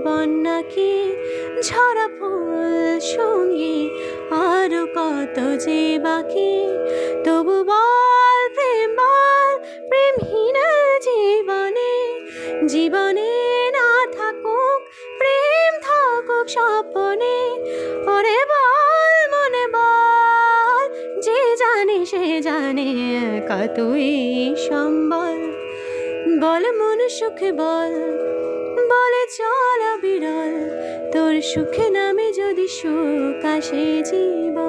জীবন নাকি ঝরা ফুল সঙ্গে আরো কত যে বাকি। তবু বল প্রেমহীন জীবনে জীবনে না থাকুক প্রেম, থাকুক স্বপ্নে। ওরে বল মনে বল, যে জানে সে জানে একা তুই সম্বল। বল মন সুখে বল, বলে চল বিরল, তোর সুখে নামে যদি সুখ আসে জীবন।